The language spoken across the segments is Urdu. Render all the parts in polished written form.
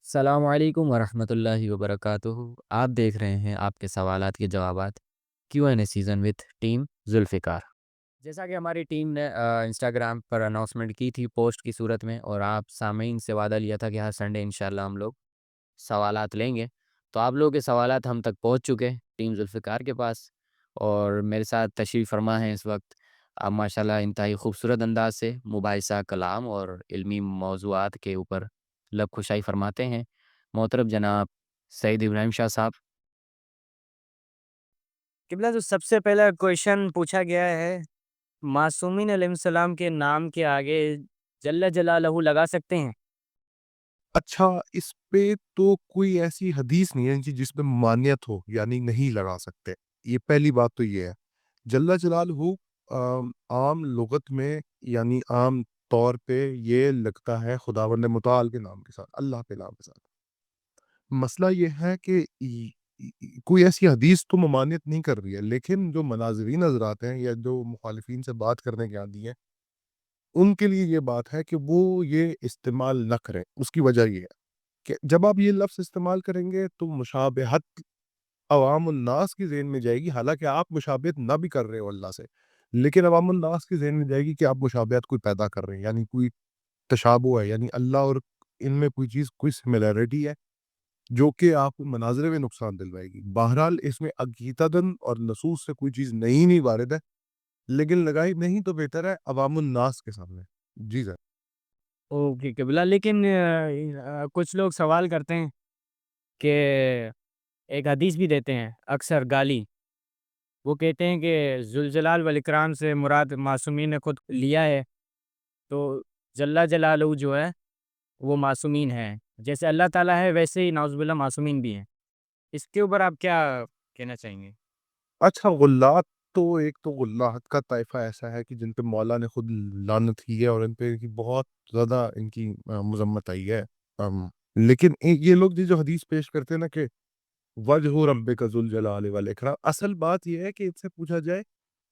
السلام علیکم ورحمۃ اللہ وبرکاتہ۔ آپ دیکھ رہے ہیں آپ کے سوالات کے جوابات Q n A season with team Zulfiqar. جیسا کہ ہماری ٹیم نے انسٹاگرام پر اناؤنسمنٹ کی تھی پوسٹ کی صورت میں، اور آپ سامعین سے وعدہ لیا تھا کہ ہر سنڈے انشاءاللہ ہم لوگ سوالات لیں گے، تو آپ لوگوں کے سوالات ہم تک پہنچ چکے ٹیم ذوالفقار کے پاس، اور میرے ساتھ تشریف فرما ہیں اس وقت آپ ماشاءاللہ انتہائی خوبصورت انداز سے مباحثہ کلام اور علمی موضوعات کے اوپر لب کشائی فرماتے ہیں محترم جناب سعید ابراہیم شاہ صاحب۔ قبلہ جو سب سے پہلا کویشچن پوچھا گیا ہے، معصومین علیہ السلام کے نام کے آگے جل جلالہ لگا سکتے ہیں؟ اچھا، اس پہ تو کوئی ایسی حدیث نہیں ہے جس پہ مانیت ہو، یعنی نہیں لگا سکتے۔ یہ پہلی بات تو یہ ہے۔ جل جلالہ عام لغت میں یعنی عام طور پہ یہ لگتا ہے خداوند متعال کے نام کے ساتھ، اللہ کے نام کے ساتھ۔ مسئلہ یہ ہے کہ کوئی ایسی حدیث تو ممانعت نہیں کر رہی ہے، لیکن جو مناظرین حضرات ہیں یا جو مخالفین سے بات کرنے کے عادی ہیں، ان کے لیے یہ بات ہے کہ وہ یہ استعمال نہ کریں۔ اس کی وجہ یہ ہے کہ جب آپ یہ لفظ استعمال کریں گے تو مشابہت عوام الناس کی ذہن میں جائے گی، حالانکہ آپ مشابہت نہ بھی کر رہے ہو اللہ سے، لیکن عوام الناس کی ذہن میں جائے گی کہ آپ مشابہت کوئی پیدا کر رہے ہیں، یعنی کوئی تشابہ ہے، یعنی اللہ اور ان میں کوئی چیز، کوئی سملیرٹی ہے جو کہ آپ کو مناظرے میں نقصان دلوائے گی۔ بہرحال اس میں عقیدتاً اور نصوص سے کوئی چیز نہیں وارد ہے، لیکن لگائی نہیں تو بہتر ہے عوام الناس کے سامنے۔ جی سر۔ اوکے قبلہ، لیکن کچھ لوگ سوال کرتے ہیں کہ ایک حدیث بھی دیتے ہیں اکثر گالی، وہ کہتے ہیں کہ ذوالجلال والاکرام سے مراد معصومین نے خود لیا ہے، تو جل جلالہ جو ہے وہ معصومین ہیں، جیسے اللہ تعالیٰ ہے ویسے ہی نعوذ باللہ معصومین بھی ہیں۔ اس کے اوپر آپ کیا کہنا چاہیں گے؟ اچھا، غلات تو ایک تو غلات کا طائفہ ایسا ہے کہ جن پہ مولا نے خود لعنت کی ہے، اور ان پہ کی بہت زیادہ ان کی مذمت آئی ہے۔ لیکن یہ لوگ جو حدیث پیش کرتے ہیں نا کہ وجہ ربک ذوالجلال والاکرام، اصل بات یہ ہے کہ ان سے پوچھا جائے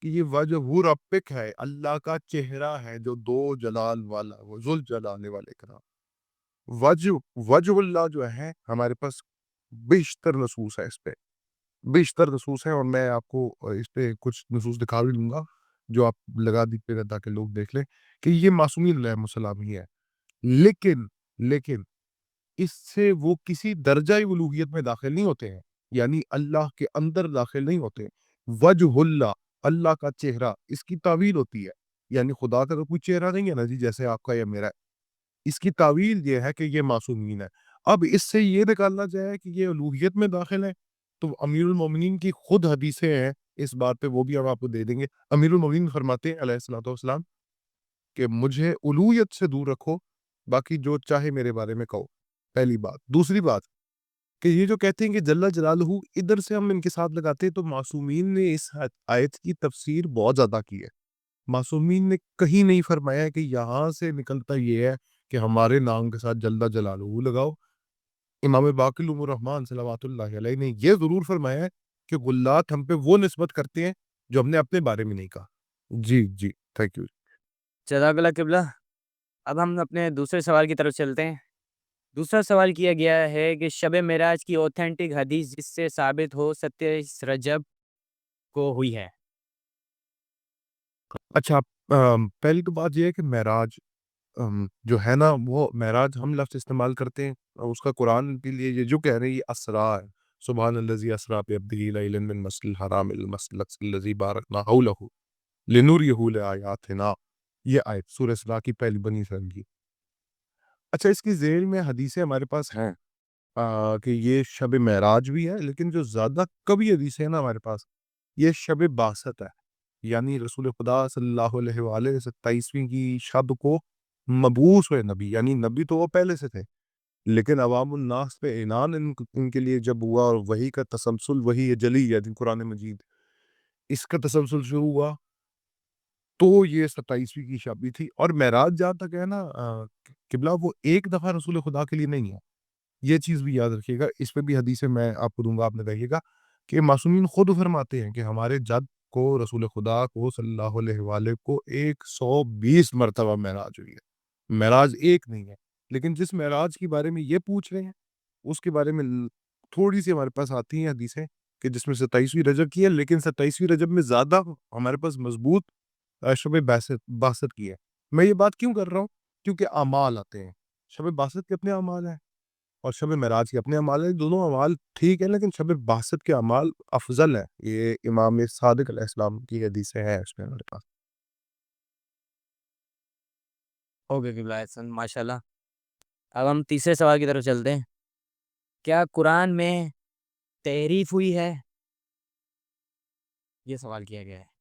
کہ یہ وجہ ربک ہے، اللہ کا چہرہ ہے جو دو جلال والا، وہ ذوالجلال والاکرام۔ وجہ اللہ جو ہے ہمارے پاس بیشتر نصوص ہے، اس پہ بیشتر نصوص ہیں، اور میں آپ کو اس پہ کچھ نصوص دکھا بھی لوں گا جو آپ لگا دیتے ہیں تاکہ لوگ دیکھ لیں کہ یہ معصومین علیہ السلام ہی ہے۔ لیکن اس سے وہ کسی درجہ الوہیت میں داخل نہیں ہوتے ہیں، یعنی اللہ کے اندر داخل نہیں ہوتے۔ وجہ اللہ، اللہ کا چہرہ، اس کی تعویل ہوتی ہے، یعنی خدا کا تو کوئی چہرہ نہیں ہے نا جی، جیسے آپ کا یا میرا ہے۔ اس کی تعویل یہ ہے کہ یہ معصومین ہے۔ اب اس سے یہ نکالنا جائے کہ یہ الوہیت میں داخل ہے، تو امیر المومنین کی خود حدیثیں ہیں اس بات پہ، وہ بھی ہم آپ کو دے دیں گے۔ امیر المومنین فرماتے ہیں علیہ الصلوۃ والسلام کہ مجھے الوہیت سے دور رکھو، باقی جو چاہے میرے بارے میں کہو۔ پہلی بات۔ دوسری بات کہ یہ جو کہتے ہیں کہ جل جلالہ، ادھر سے ہم ان کے ساتھ لگاتے ہیں، تو معصومین نے اس آیت کی تفسیر بہت زیادہ کی ہے۔ معصومین نے کہیں نہیں فرمایا ہے کہ یہاں سے نکلتا یہ ہے کہ ہمارے نام کے ساتھ جل جلالہ لگاؤ۔ امام باقر الرحمن صلوات اللہ علیہ نے یہ ضرور فرمایا ہے کہ غلات ہم پہ وہ نسبت کرتے ہیں جو ہم نے اپنے بارے میں نہیں کہا۔ جی، تھینک یو۔ جزاک اللہ قبلہ۔ اب ہم اپنے دوسرے سوال کی طرف چلتے ہیں۔ دوسرا سوال کیا گیا ہے کہ شب معراج کی اوتھینٹک حدیث جس سے ثابت ہو 27 رجب کو ہوئی ہے۔ اچھا، پہلی تو بات یہ ہے کہ معراج جو ہے نا، وہ معراج ہم لفظ استعمال کرتے ہیں، اور اس کا قرآن کے لیے یہ جو کہہ رہے ہیں یہ اسرا ہے۔ سبحان الذی اسرا بعبدہ لیلا من المسجد الحرام الى المسجد الاقصى الذی بارکنا حولہ لنریہ لآیاتنا، یہ آیت سورہ اسراء کی پہلی بنی اسرائیل کی۔ اچھا، اس کی ذیل میں حدیثیں ہمارے پاس ہیں کہ یہ شب معراج بھی ہے، لیکن جو زیادہ کبھی حدیثیں ہیں نا ہمارے پاس، یہ شب بعثت ہے، یعنی رسول خدا صلی اللہ علیہ وآلہ 27ویں کی شب کو مبعوث ہوئے نبی، یعنی نبی تو وہ پہلے سے تھے، لیکن عوام الناس پہ اعلان ان کے لیے جب ہوا، اور وحی کا تسلسل، وحی جلی یعنی قرآن مجید، اس کا تسلسل شروع ہوا، تو یہ 27ویں کی شب بھی تھی۔ اور معراج جہاں تک ہے نا قبلہ، وہ ایک دفعہ رسول خدا کے لیے نہیں ہے، یہ چیز بھی یاد رکھیے گا۔ اس پہ بھی حدیثیں میں آپ کو دوں گا، آپ نے کہیے گا کہ معصومین خود فرماتے ہیں کہ ہمارے جد کو رسول خدا کو صلی اللہ علیہ وآلہ کو 120 مرتبہ معراج ہوئی ہے۔ معراج ایک نہیں ہے، لیکن جس معراج کے بارے میں یہ پوچھ رہے ہیں اس کے بارے میں تھوڑی سی ہمارے پاس آتی ہیں حدیثیں کہ جس میں 27ویں رجب کی ہے، لیکن 27ویں رجب میں زیادہ ہمارے پاس مضبوط شب باسط کی ہے۔ میں یہ بات کیوں کر رہا ہوں؟ کیونکہ اعمال آتے ہیں، شب باسط کے اپنے اعمال ہیں اور شب معراج کے اپنے اعمال ہیں، دونوں اعمال ٹھیک ہے، لیکن شب باسط کے اعمال افضل ہیں۔ یہ امام صادق علیہ السلام کی حدیثیں ہیں اس میں ہمارے پاس۔ اوکے قبلہ احسن، ماشاء اللہ۔ اب ہم تیسرے سوال کی طرف چلتے ہیں۔ کیا قرآن میں تحریف ہوئی ہے؟ یہ سوال کیا گیا ہے۔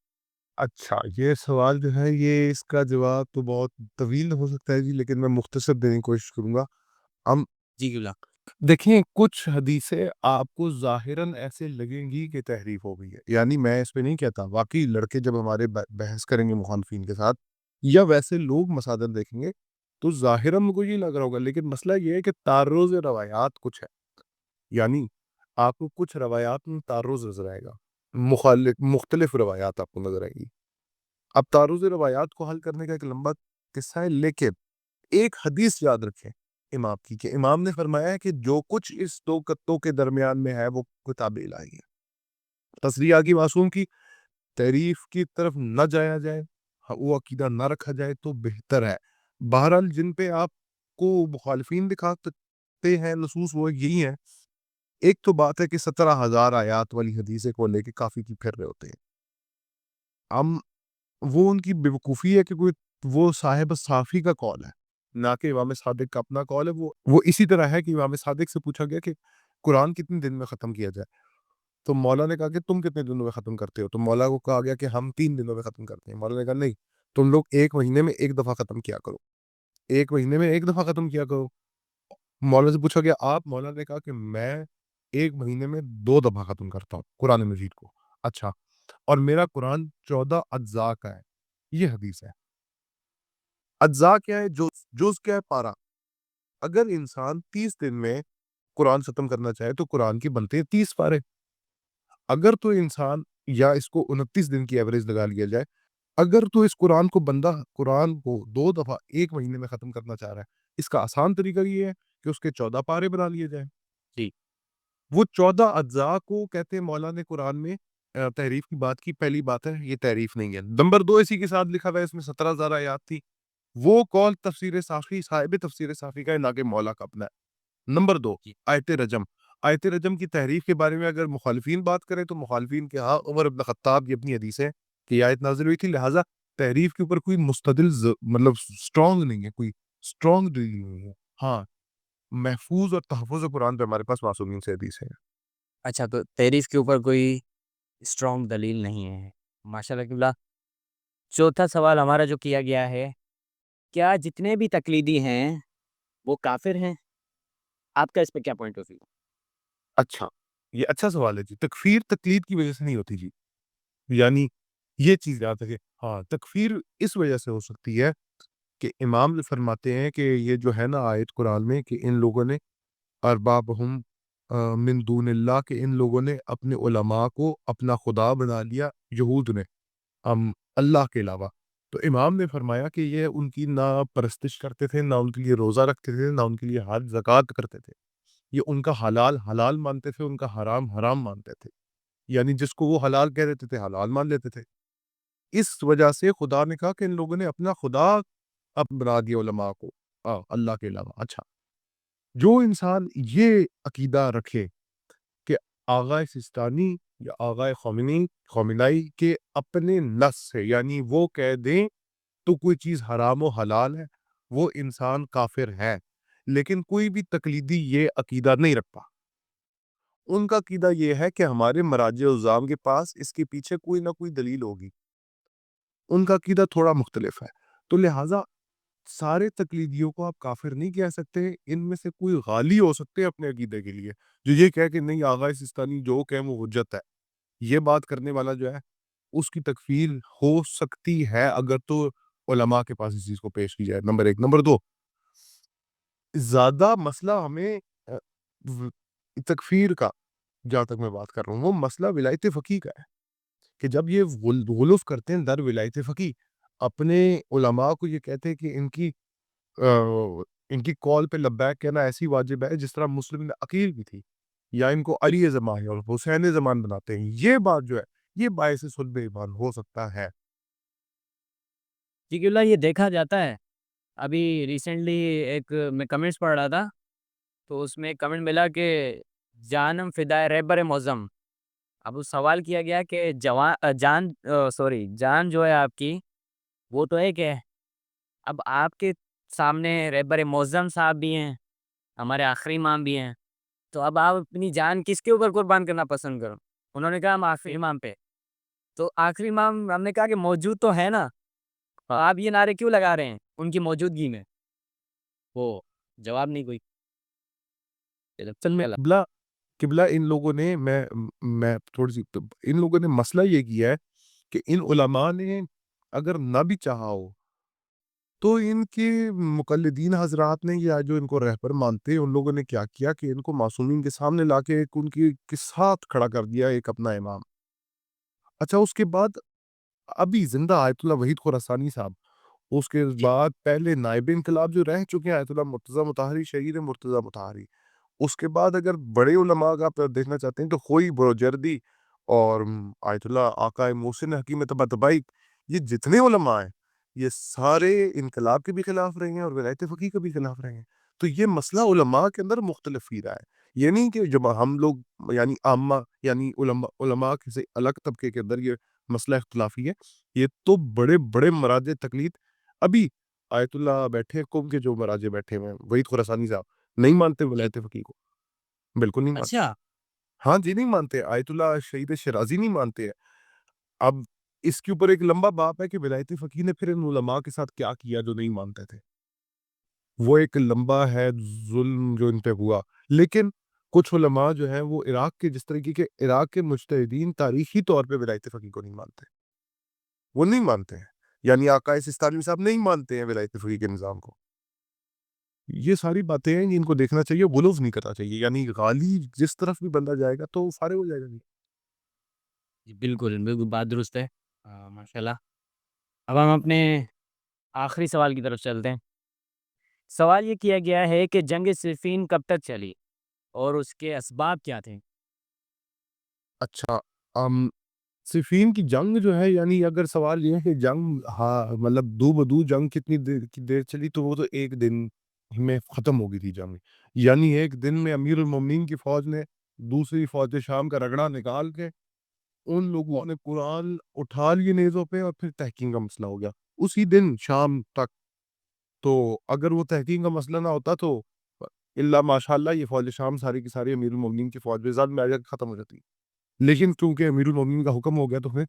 اچھا، یہ سوال جو ہے یہ اس کا جواب تو بہت طویل ہو سکتا ہے جی، لیکن میں مختصر دینے کی کوشش کروں گا۔ ہم جی قبلہ۔ دیکھیں کچھ حدیثیں آپ کو ظاہراً ایسے لگیں گی کہ تحریف ہو گئی ہے، یعنی میں اس پہ نہیں کہتا، واقعی لڑکے جب ہمارے بحث کریں گے مخالفین کے ساتھ یا ویسے لوگ مصادر دیکھیں گے تو ظاہراً ان کو یہ لگ رہا ہوگا، لیکن مسئلہ یہ ہے کہ تعرض روایات کچھ ہے، یعنی آپ کو کچھ روایات میں تعرض نظر آئے گا، مختلف روایات آپ کو نظر آئے گی۔ اب تعرض روایات کو حل کرنے کا ایک لمبا قصہ ہے، لیکن ایک حدیث یاد رکھیں امام کی، کہ امام نے فرمایا ہے کہ جو کچھ اس دو کتوں کے درمیان میں ہے وہ کتاب الہی ہے۔ تصریح کی معصوم کی تعریف کی طرف نہ جایا جائے، وہ عقیدہ نہ رکھا جائے تو بہتر ہے۔ بہرحال جن پہ آپ کو مخالفین دکھاتے ہیں نصوص وہ یہی ہیں۔ ایک تو بات ہے کہ 17,000 آیات والی حدیث کو لے کے کافی کی پھر رہے ہوتے ہیں، ہم وہ ان کی بیوقوفی ہے کہ کوئی وہ صاحب صافی کا قول ہے، نہ کہ امام صادق کا اپنا قول ہے۔ وہ اسی طرح ہے کہ امام صادق سے پوچھا گیا کہ قرآن کتنے دن میں ختم کیا جائے، تو مولا نے کہا کہ تم کتنے دنوں میں ختم کرتے ہو، تو مولا کو کہا گیا کہ ہم 3 دنوں میں ختم کرتے ہیں۔ مولا نے کہا نہیں، تم لوگ 1 مہینے میں 1 دفعہ ختم کیا کرو، 1 مہینے میں 1 دفعہ ختم کیا کرو۔ مولا سے پوچھا گیا آپ، مولا نے کہا کہ میں 1 مہینے میں 2 دفعہ ختم کرتا ہوں قرآن مجید کو۔ اچھا، اور میرا قرآن 14 اجزاء کا ہے، یہ حدیث ہے۔ اجزاء کیا ہے؟ جز کیا ہے؟ پارا۔ اگر انسان 30 دن میں قرآن ختم کرنا چاہے تو قرآن کی بنتے ہیں 30 پارے۔ اگر تو انسان، یا اس کو 29 دن کی ایوریج لگا لیا جائے، اگر تو اس قرآن کو بندہ قرآن کو 2 دفعہ 1 مہینے میں ختم کرنا چاہ رہا ہے، اس کا آسان طریقہ یہ ہے کہ اس کے 14 پارے بنا لیے جائیں۔ جی۔ وہ 14 اجزاء کو کہتے ہیں، مولا نے قرآن میں تحریف کی بات کی، پہلی بات ہے یہ تحریف نہیں ہے۔ نمبر 2 اسی کے ساتھ لکھا ہوا ہے، اس میں 17,000 آیات تھی، وہ قول تفسیر صافی، صاحب تفسیر صافی کا ہے، نہ کہ مولا کا اپنا ہے۔ نمبر 2 جی۔ آیت رجم، آیت رجم کی تحریف کے بارے میں اگر مخالفین بات کریں تو مخالفین کے ہاں عمر بن خطاب کی اپنی حدیث ہے کہ یہ آیت نازل ہوئی تھی، لہٰذا تحریف کے اوپر کوئی مستدل مطلب سٹرونگ نہیں ہے، کوئی سٹرونگ دلیل نہیں ہے۔ ہاں، محفوظ اور تحفظ قرآن پہ ہمارے پاس معصومین سے حدیث ہے۔ اچھا، تو تحریف کے اوپر کوئی اسٹرانگ دلیل نہیں ہے، ماشاء اللہ قبلہ۔ چوتھا سوال ہمارا جو کیا گیا ہے، کیا جتنے بھی تقلیدی ہیں وہ کافر ہیں؟ آپ کا اس پہ کیا پوائنٹ آف ویو؟ اچھا، یہ اچھا سوال ہے جی۔ تکفیر تقلید کی وجہ سے نہیں ہوتی جی، یعنی یہ چیز یاد رکھے۔ ہاں، تکفیر اس وجہ سے ہو سکتی ہے کہ امام فرماتے ہیں کہ یہ جو ہے نا آیت قرآن میں کہ ان لوگوں نے اربابہم من دون اللہ، کہ ان لوگوں نے اپنے علماء کو اپنا خدا بنا لیا، یہود نے، اللہ کے علاوہ۔ تو امام نے فرمایا کہ یہ ان کی نہ پرستش کرتے تھے، نہ ان کے لیے روزہ رکھتے تھے، نہ ان کے لیے حج زکوٰۃ کرتے تھے، یہ ان کا حلال حلال مانتے تھے، ان کا حرام حرام مانتے تھے، یعنی جس کو وہ حلال کہہ دیتے تھے حلال مان لیتے تھے۔ اس وجہ سے خدا نے کہا کہ ان لوگوں نے اپنا خدا اب بنا دیا علماء کو اللہ کے علاوہ۔ اچھا، جو انسان یہ عقیدہ رکھے کہ آغا سستانی یا آغا خامنائی کے اپنے نص سے، یعنی وہ کہہ دیں تو کوئی چیز حرام و حلال ہے، وہ انسان کافر ہے۔ لیکن کوئی بھی تقلیدی یہ عقیدہ نہیں رکھتا، ان کا عقیدہ یہ ہے کہ ہمارے مراجع الزام کے پاس اس کے پیچھے کوئی نہ کوئی دلیل ہوگی، ان کا عقیدہ تھوڑا مختلف ہے۔ تو لہٰذا سارے تقلیدیوں کو آپ کافر نہیں کہہ سکتے، ان میں سے کوئی غالی ہو سکتے ہیں اپنے عقیدے کے لیے، جو یہ کہہ کہ نہیں آغا سستانی جو کہ وہ حجت ہے، یہ بات کرنے والا جو ہے اس کی تکفیر ہو سکتی ہے اگر تو علماء کے پاس اس چیز کو پیش کی جائے۔ نمبر 1۔ نمبر 2، زیادہ مسئلہ ہمیں تکفیر کا، جہاں تک میں بات کر رہا ہوں، وہ مسئلہ ولایت فقیہ کا ہے کہ جب یہ غلوف کرتے ہیں در ولایت فقیہ، اپنے علماء کو یہ کہتے ہیں کہ ان کی ان کی کال پہ لبیک کہنا ایسی واجب ہے جس طرح مسلم میں عقیل بھی تھی، یا ان کو علی زمان اور حسین زمان بناتے ہیں، یہ بات جو ہے یہ باعث صلب ایمان ہو سکتا ہے۔ جی اللہ یہ دیکھا جاتا ہے، ابھی ریسنٹلی ایک میں کمنٹس پڑھ رہا تھا، تو اس میں ایک کمنٹ ملا کہ جانم فدائے رہبر معظم. اب اس سوال کیا گیا کہ جان جو ہے آپ کی وہ تو ایک ہے، اب آپ کے سامنے رہبر معظم صاحب بھی ہیں، ہمارے آخری امام بھی ہیں، تو اب آپ اپنی جان کس کے اوپر قربان کرنا پسند کرو؟ انہوں نے کہا ہم آخری امام پہ، تو آخری امام ہم نے کہا کہ موجود تو ہے نا، آپ یہ نعرے کیوں لگا رہے ہیں ان کی موجودگی میں؟ وہ جواب نہیں کوئی. اصل میں قبلہ ان لوگوں نے میں تھوڑی سی ان لوگوں نے مسئلہ یہ کیا ہے کہ ان علماء نے اگر نہ بھی چاہا ہو تو ان کے مقلدین حضرات نے یا جو ان کو رہبر مانتے ہیں ان لوگوں نے کیا کیا کہ ان کو معصومین کے سامنے لا کے ایک ان کے ساتھ کھڑا کر دیا ایک اپنا امام۔ اچھا اس کے بعد ابھی زندہ آیت اللہ وحید خراسانی صاحب، اس کے بعد پہلے نائب انقلاب جو رہ چکے ہیں آیت اللہ مرتضیٰ مطہری، شہید مرتضیٰ مطہری، اس کے بعد اگر بڑے علماء کا آپ دیکھنا چاہتے ہیں تو خوئی بروجردی اور آیت اللہ آقا محسن حکیم طباطبائی، یہ جتنے علماء ہیں یہ سارے انقلاب کے بھی خلاف رہے ہیں اور ولایت فقیہ کے بھی خلاف رہے ہیں۔ تو یہ مسئلہ علماء کے اندر مختلف ہی رہا ہے، یہ نہیں کہ جب ہم لوگ یعنی عامہ یعنی علماء کسی الگ طبقے کے اندر یہ مسئلہ اختلافی ہے، یہ تو بڑے بڑے مراجع تقلید ابھی آیت اللہ بیٹھے قوم کے جو مراجع بیٹھے ہوئے ہیں وحید خراسانی صاحب نہیں مانتے ولایت فقیہ کو، بالکل نہیں مانتے۔ اچھا ہاں جی نہیں مانتے، آیت اللہ شہید شرازی نہیں مانتے ہیں۔ اب اس کے اوپر ایک لمبا باپ ہے کہ ولایت فقیہ نے پھر ان علماء کے ساتھ کیا کیا جو نہیں مانتے تھے، وہ ایک لمبا ہے ظلم جو ان پہ ہوا۔ لیکن کچھ علماء جو ہیں وہ عراق کے جس طریقے کے عراق کے مجتہدین تاریخی طور پہ ولایت فقیہ کو نہیں مانتے، وہ نہیں مانتے ہیں، یعنی آقا سستانی صاحب نہیں مانتے ہیں ولایت فقیہ کے نظام کو۔ یہ ساری باتیں ہیں جن کو دیکھنا چاہیے، غلو نہیں کرنا چاہیے، یعنی غالی جس طرف بھی بندہ جائے گا تو فارغ ہو جائے گا۔ جی بالکل بالکل بات درست ہے. ماشاء اللہ. اب ہم اپنے آخری سوال کی طرف چلتے ہیں. سوال یہ کیا گیا ہے کہ جنگ صفین کب تک چلی اور اس کے اسباب کیا تھے؟ اچھا صفین کی جنگ جو ہے، یعنی اگر سوال یہ ہے کہ جنگ مطلب دو بدو جنگ کتنی دیر چلی، تو وہ تو ایک دن میں ختم ہو گئی تھی جنگ، یعنی ایک دن میں امیر المومنین کی فوج نے دوسری فوج شام کا رگڑا نکال کے ان لوگوں نے قرآن اٹھا لیے نیزوں پہ اور پھر تحقیق کا مسئلہ ہو گیا اسی دن شام تک۔ تو اگر وہ تحقیق کا مسئلہ نہ ہوتا تو اللہ ماشاء اللہ یہ فوج شام ساری کی ساری امیر المومنین کی فوج بزاد میں آ جا کے ختم ہو جاتی، لیکن چونکہ امیر المومنین کا حکم ہو گیا تو پھر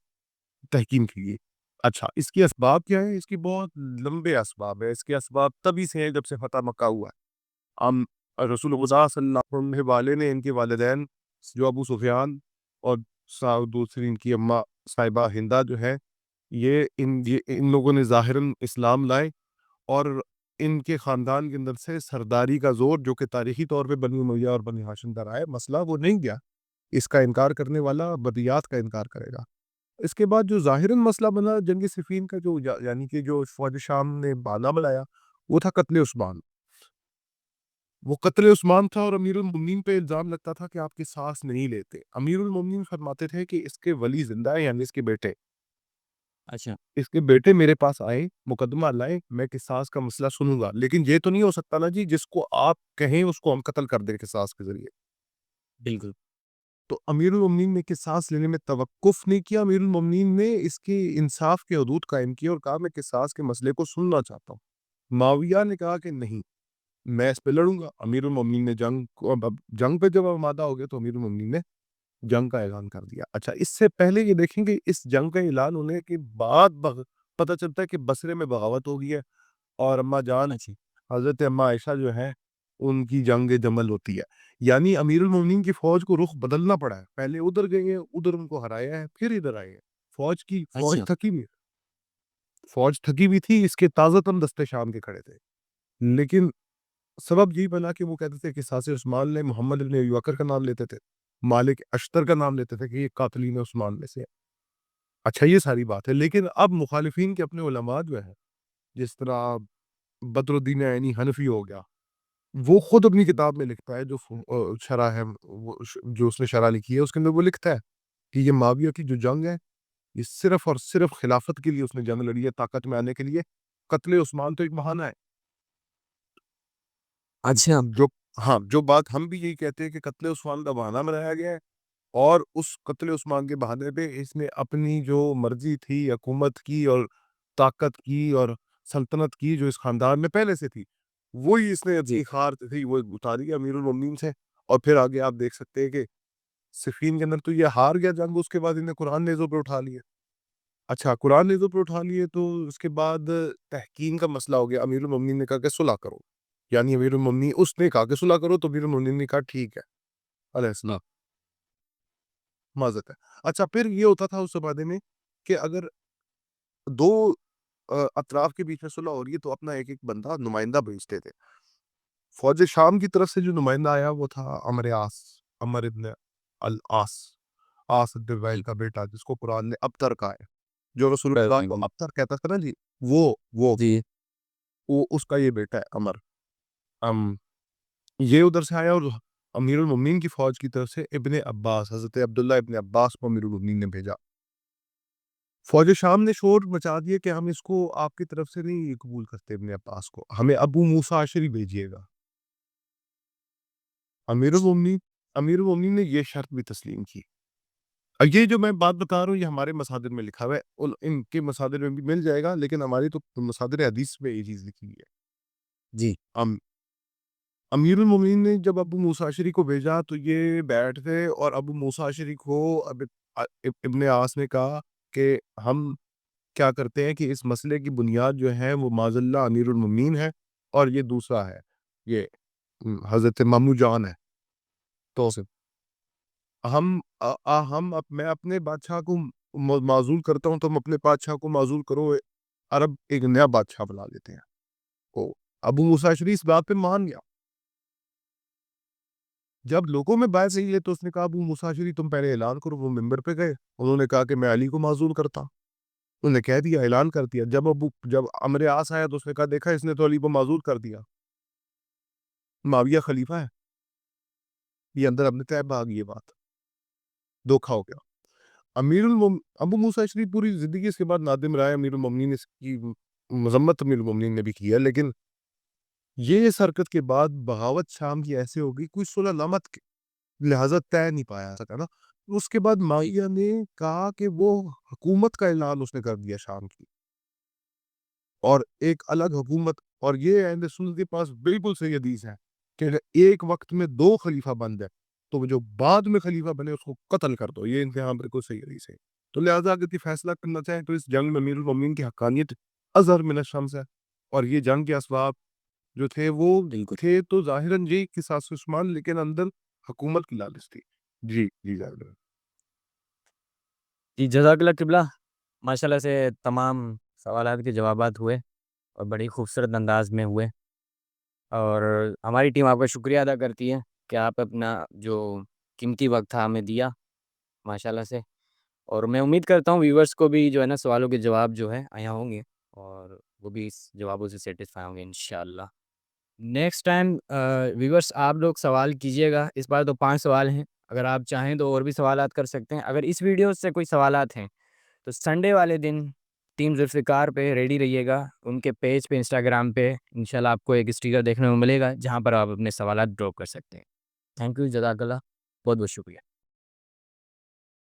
تحکیم کی گئی۔ اچھا اس کی اسباب کیا ہے؟ اس کی بہت لمبے اسباب ہے، اس کے اسباب تبھی سے ہیں جب سے فتح مکہ ہوا ہے۔ رسول اللہ صلی اللہ علیہ وسلم والے نے ان کے والدین جو ابو سفیان اور دوسری ان کی اماں صاحبہ ہندہ جو ہے یہ ان لوگوں نے ظاہراً اسلام لائے، اور ان کے خاندان کے اندر سے سرداری کا زور جو کہ تاریخی طور پہ بنی امیہ اور بنی ہاشم پر آئے، مسئلہ وہ نہیں گیا، اس کا انکار کرنے والا بدیات کا انکار کرے گا۔ اس کے بعد جو ظاہراً مسئلہ بنا جنگ صفین کا، جو یعنی کہ جو فوج شام نے بہانہ بنایا وہ تھا قتل عثمان، وہ قتل عثمان تھا، اور امیر المومنین پہ الزام لگتا تھا کہ آپ کی سانس نہیں لیتے۔ امیر المومنین فرماتے تھے کہ اس کے ولی زندہ ہے، یعنی اس کے بیٹے، اچھا اس کے بیٹے میرے پاس آئے، مقدمہ لائے، میں قصاص کا مسئلہ سنوں گا، لیکن یہ تو نہیں ہو سکتا نا جی جس کو آپ کہیں اس کو ہم قتل کر دیں قصاص کے ذریعے۔ بالکل. تو امیر المومنین نے قصاص لینے میں توقف نہیں کیا، امیر المومنین نے اس کی انصاف کے حدود قائم کیا اور کہا میں قصاص کے مسئلے کو سننا چاہتا ہوں۔ معاویہ نے کہا کہ نہیں میں اس پہ لڑوں گا۔ امیر المومنین نے جنگ پہ جب آمادہ ہو گیا تو امیر المومنین نے جنگ کا اعلان کر دیا۔ اچھا اس سے پہلے یہ دیکھیں کہ اس جنگ کا اعلان ہونے کے بعد پتہ چلتا ہے کہ بصرے میں بغاوت ہو گئی ہے، اور اماں جان اچھا حضرت اماں عائشہ جو ہے ان کی جنگ جمل ہوتی ہے، یعنی امیر المومنین کی فوج کو رخ بدلنا پڑا ہے، پہلے ادھر گئے ہیں، ادھر ان کو ہرایا ہے، پھر ادھر آئے ہیں۔ فوج اچھا تھکی ہوئی تھی، اس کے تازہ تن دستے شام کے کھڑے تھے، لیکن سبب یہی بنا کہ وہ کہتے تھے کہ قصاص عثمان نے محمد ابن ابی بکر کا نام لیتے تھے، مالک اشتر کا نام لیتے تھے کہ یہ قاتلین عثمان میں سے ہے۔ اچھا یہ ساری بات ہے، لیکن اب مخالفین کے اپنے علماء جو ہیں جس طرح بدر الدین عینی حنفی ہو گیا، وہ خود اپنی کتاب میں لکھتا ہے جو شرح ہے، جو اس نے شرح لکھی ہے اس کے اندر وہ لکھتا ہے کہ یہ معاویہ کی جو جنگ ہے یہ صرف اور صرف خلافت کے لیے اس نے جنگ لڑی ہے، طاقت میں آنے کے لیے۔ قتل عثمان تو ایک بہانہ ہے۔ اچھا جو ہاں جو بات ہم بھی یہی کہتے ہیں کہ قتل عثمان کا بہانہ بنایا گیا ہے، اور اس قتل عثمان کے بہانے پہ اس نے اپنی جو مرضی تھی حکومت کی اور طاقت کی اور سلطنت کی جو اس خاندان میں پہلے سے تھی، وہی اس نے جی اپنی خار تھی وہ اتاری امیر المومنین سے۔ اور پھر آگے آپ دیکھ سکتے ہیں کہ صفین کے اندر تو یہ ہار گیا جنگ، اس کے بعد انہیں قرآن نیزوں پہ اٹھا لیے۔ اچھا قرآن نیزوں پہ اٹھا لیے تو اس کے بعد تحکیم کا مسئلہ ہو گیا، امیر المومنین نے کہا کہ صلح کرو، یعنی امیر المومنین اس نے کہا کہ صلح کرو تو امیر المومنین نے کہا ٹھیک ہے علیہ السلام معذرت ہے۔ اچھا پھر یہ ہوتا تھا اس زمانے میں کہ اگر دو اطراف کے بیچ میں صلح ہو رہی ہے تو اپنا ایک ایک بندہ نمائندہ بھیجتے تھے۔ فوج شام کی طرف سے جو نمائندہ آیا وہ تھا عمر ابن العاص، عاص بن وائل کا بیٹا، جس کو قرآن نے ابتر کہا ہے، جو رسول اللہ کو ابتر کہتا تھا نا جی، وہ جی اس کا یہ بیٹا ہے عمر۔ یہ ادھر سے آیا، اور امیر المومنین کی فوج کی طرف سے ابن عباس، حضرت عبداللہ ابن عباس کو امیر المومنین نے بھیجا۔ فوج شام نے شور مچا دیا کہ ہم اس کو آپ کی طرف سے نہیں قبول کرتے، ابن عباس کو ہمیں ابو موسیٰ اشعری بھیجیے گا۔ امیر المومنین نے یہ شرط بھی تسلیم کی۔ اب یہ جو میں بات بتا رہا ہوں یہ ہمارے مصادر میں لکھا ہوا ہے، ان کے مصادر میں بھی مل جائے گا، لیکن ہماری تو مصادر حدیث میں یہ چیز لکھی ہوئی ہے۔ جی امیر المومنین نے جب ابو موسیٰ اشعری کو بھیجا تو یہ بیٹھ گئے، اور ابو موسیٰ اشعری کو ابن عاص نے کہا کہ ہم کیا کرتے ہیں کہ اس مسئلے کی بنیاد جو ہے وہ معاذ اللہ امیر المومنین ہے، اور یہ دوسرا ہے، یہ حضرت مامو جان ہے۔ تو میں اپنے بادشاہ کو معزول کرتا ہوں، تم اپنے بادشاہ کو معزول کرو، عرب ایک نیا بادشاہ بنا لیتے ہیں۔ تو ابو موسیٰ اشعری اس بات پہ مان گیا۔ جب لوگوں میں بات صحیح ہے تو اس نے کہا ابو موسیٰ اشعری تم پہلے اعلان کرو۔ وہ منبر پہ گئے، انہوں نے کہا کہ میں علی کو معزول کرتا ہوں۔ انہوں نے کہہ دیا، اعلان کر دیا۔ جب عمر عاص آیا تو اس نے کہا دیکھا اس نے تو علی کو معزول کر دیا، معاویہ خلیفہ ہے۔ یہ اندر اپنے طے بھاگ، یہ بات دھوکھا ہو گیا۔ ابو موسیٰ اشعری پوری زندگی اس کے بعد نادم رہا ہے۔ امیر المومنین نے اس کی مذمت امیر المومنین نے بھی کی ہے، لیکن یہ اس حرکت کے بعد بغاوت شام کی ایسے ہو گئی، کوئی صلح نامہ لہذا طے نہیں پایا سکا نا۔ اس کے بعد معاویہ نے کہا کہ وہ حکومت کا اعلان اس نے کر دیا شام کی، اور ایک الگ حکومت۔ اور یہ اہل سنت کے پاس بالکل صحیح حدیث ہے کہ اگر ایک وقت میں دو خلیفہ بن جائے تو وہ جو بعد میں خلیفہ بنے اس کو قتل کر دو، یہ انتہا بالکل صحیح حدیث ہے۔ تو لہذا اگر یہ فیصلہ کرنا چاہیں تو اس جنگ میں امیر المومنین کی حقانیت اظہر من الشمس ہے، اور یہ جنگ کے اسباب جو تھے وہ بالکل تھے تو ظاہراً یہ قصاص عثمان، لیکن اندر حکومت کی لالچ تھی۔ جی ظاہر جی جزاک اللہ قبلہ، ماشاء اللہ سے تمام سوالات کے جوابات ہوئے اور بڑی خوبصورت انداز میں ہوئے، اور ہماری ٹیم آپ کا شکریہ ادا کرتی ہے کہ آپ اپنا جو قیمتی وقت تھا ہمیں دیا ماشاء اللہ سے، اور میں امید کرتا ہوں ویورز کو بھی جو ہے نا سوالوں کے جواب جو ہے آیا ہوں گے، اور وہ بھی اس جوابوں سے سیٹسفائی ہوں گے انشاءاللہ۔ نیکسٹ ٹائم ویورز آپ لوگ سوال کیجیے گا، اس بار تو 5 سوال ہیں، اگر آپ چاہیں تو اور بھی سوالات کر سکتے ہیں۔ اگر اس ویڈیو سے کوئی سوالات ہیں تو سنڈے والے دن ٹیم ذوالفقار پہ ریڈی رہیے گا، ان کے پیج پہ انسٹاگرام پہ انشاءاللہ آپ کو ایک اسٹیکر دیکھنے کو ملے گا جہاں پر آپ اپنے سوالات ڈراپ کر سکتے ہیں۔ تھینک یو، جزاک اللہ، بہت بہت شکریہ۔